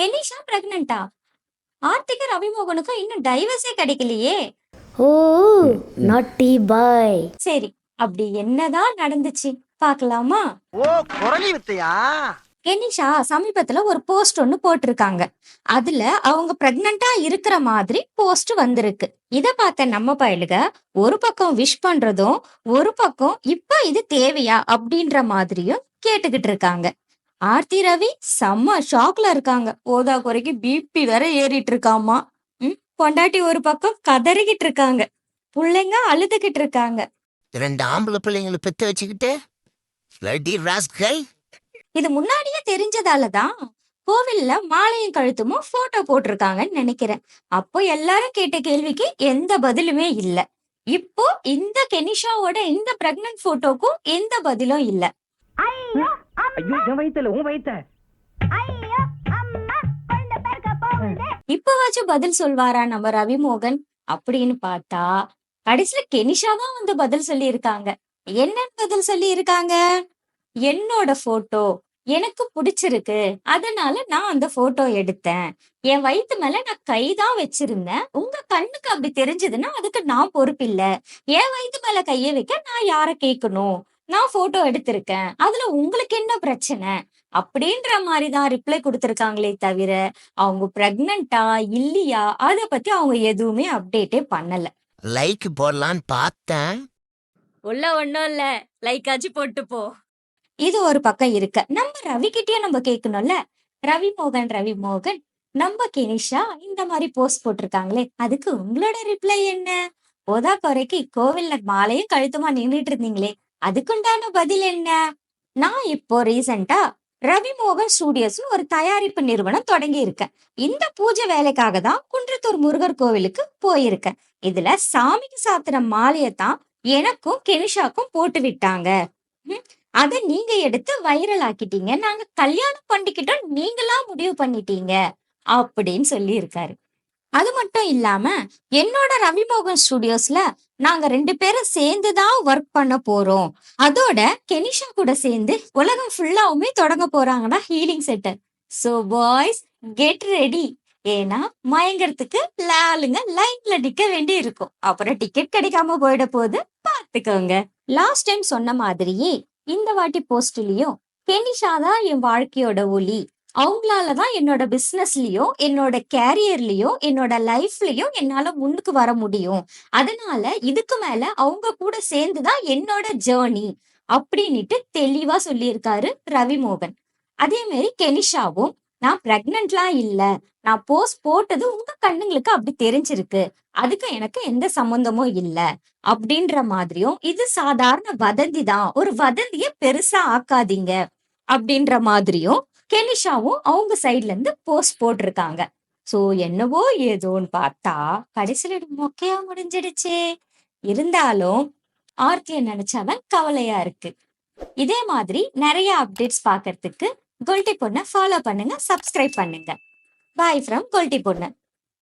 Kenisha பிரெக்னண்டா? ஆர்த்திக்கு ரவிமோகனுக்கும் இன்னும் டைவர்ஸே கிடைக்கலையே. ஓ நாட்டி பாய். சரி, அப்படி என்னதான் நடந்துச்சு பார்க்கலாமா? ஓ குரலி வித்தையா? கெனிஷா சமீபத்துல ஒரு போஸ்ட் ஒன்னு போட்டிருக்காங்க. அதுல அவங்க பிரெக்னண்டா இருக்கிற மாதிரி போஸ்ட் வந்திருக்கு. இத பார்த்த நம்ம பயலுக ஒரு பக்கம் விஷ் பண்றதும், ஒரு பக்கம் இப்ப இது தேவையா அப்படின்ற மாதிரியும் கேட்டுக்கிட்டு இருக்காங்க. ஆர்த்தி ரவி செம்ம ஷாக்ல இருக்காங்க. போதா குறைக்கு பிபி வேற ஏறிட்டு இருக்காமா. பொண்டாட்டி ஒரு பக்கம் கதறிக்கிட்டு இருக்காங்க. பிள்ளைங்க அழுதுகிட்டு இருக்காங்க. 2 ஆம்பளை பிள்ளைங்களை பெத்து வச்சுக்கிட்டு bloody rascal. இது முன்னாடியே தெரிஞ்சதாலதான் கோவில்ல மாலையும் கழுத்துமும் போட்டோ போட்டிருக்காங்கன்னு நினைக்கிறேன். அப்போ எல்லாரும் கேட்ட கேள்விக்கு எந்த பதிலுமே இல்ல. இப்போ இந்த கெனிஷாவோட இந்த பிரெக்னன்ட் போட்டோக்கும் எந்த பதிலும் இல்ல. ஐயோ என் வயித்துல உன் வயித்த. ஐயோ அம்மா குழந்தை பிறக்க போகுது. இப்பவாச்சும் பதில் சொல்வாரா நம்ம ரவிமோகன் அப்படின்னு பார்த்தா கடைசியில கெனிஷா தான் வந்து பதில் சொல்லி இருக்காங்க. என்னன்னு பதில் சொல்லி இருக்காங்க? என்னோட போட்டோ எனக்கு பிடிச்சிருக்கு, அதனால நான் அந்த போட்டோ எடுத்தேன். என் வயித்து மேல நான் கைதான் வச்சிருந்தேன். உங்க கண்ணுக்கு அப்படி தெரிஞ்சதுன்னா அதுக்கு நான் பொறுப்பில்ல. என் வயித்து மேல கைய வைக்க நான் யார கேட்கணும்? நான் போட்டோ எடுத்திருக்கேன், அதுல உங்களுக்கு என்ன பிரச்சனை அப்படின்ற மாதிரிதான் ரிப்ளை கொடுத்திருக்காங்களே தவிர அவங்க பிரெக்னண்டா இல்லையா அத பத்தி அவங்க எதுவுமே அப்டேட்டே பண்ணல. லைக் போடலான்னு பார்த்தேன். உள்ள ஒண்ணும் இல்ல, லைக் ஆச்சு போட்டு போ. இது ஒரு பக்கம் இருக்க, நம்ம ரவி கிட்டயே நம்ம கேட்கணும்ல. ரவிமோகன் நம்ம கெனிஷா இந்த மாதிரி போஸ்ட் போட்டிருக்காங்களே, அதுக்கு உங்களோட ரிப்ளை என்ன? போதா குறைக்கு கோவில்ல மாலையும் கழுத்துமா நின்றுட்டு இருந்தீங்களே, அதுக்குண்டான பதில் என்ன? நான் இப்போ ரீசெண்டா ரவிமோகன் ஸ்டூடியோஸ் ஒரு தயாரிப்பு நிறுவனம் தொடங்கி இருக்கேன். இந்த பூஜை வேலைக்காக தான் குன்றத்தூர் முருகர் கோவிலுக்கு போயிருக்கேன். இதுல சாமிக்கு சாத்துற மாலையத்தான் எனக்கும் கெனிஷாக்கும் போட்டு விட்டாங்க. அத நீங்க எடுத்து வைரல் ஆக்கிட்டீங்க. நாங்க கல்யாணம் பண்ணிக்கிட்டோம், நீங்களா முடிவு பண்ணிட்டீங்க அப்படின்னு சொல்லி இருக்காரு. அது மட்டும் இல்லாம என்னோட ரவிமோகன் ஸ்டுடியோஸ்ல நாங்க 2 பேரும் சேர்ந்துதான் ஒர்க் பண்ண போறோம். அதோட கெனிஷா கூட சேர்ந்து உலகம் ஃபுல்லாவுமே தொடங்க போறாங்கடா healing centre. So boys get ready. ஏன்னா மயங்கறதுக்கு லாலுங்க லைன்ல நிக்க வேண்டி இருக்கும். அப்புறம் டிக்கெட் கிடைக்காம போயிட போது பாத்துக்கோங்க. லாஸ்ட் டைம் சொன்ன மாதிரியே இந்த வாட்டி போஸ்ட்லயும் கெனிஷா தான் என் வாழ்க்கையோட ஒளி, அவங்களாலதான் என்னோட பிசினஸ்லயும் என்னோட கேரியர்லயும் என்னோட லைஃப்லயும் என்னால முன்னுக்கு வர முடியும். அதனால இதுக்கு மேல அவங்க கூட சேர்ந்துதான் என்னோட ஜேர்னி அப்படின்னுட்டு தெளிவா சொல்லியிருக்காரு ரவிமோகன். அதே மாதிரி கெனிஷாவும் நான் பிரெக்னன்ட்லாம் இல்ல, நான் போஸ்ட் போட்டது உங்க கண்ணுங்களுக்கு அப்படி தெரிஞ்சிருக்கு, அதுக்கு எனக்கு எந்த சம்பந்தமும் இல்ல அப்படின்ற மாதிரியும், இது சாதாரண வதந்தி தான், ஒரு வதந்திய பெருசா ஆக்காதீங்க அப்படின்ற மாதிரியும் கெனிஷாவும் அவங்க சைட்ல இருந்து போஸ்ட் போட்டிருக்காங்க. சோ என்னவோ ஏதோன்னு பார்த்தா கடைசியில மொக்கையா முடிஞ்சிடுச்சே. இருந்தாலும் ஆர்த்திய நினைச்சாதான் கவலையா இருக்கு. இதே மாதிரி நிறைய அப்டேட்ஸ் பாக்குறதுக்கு கோல்டி பொண்ணை ஃபாலோ பண்ணுங்க, சப்ஸ்கிரைப் பண்ணுங்க. பாய் ஃப்ரம் கோல்டி பொண்ணு.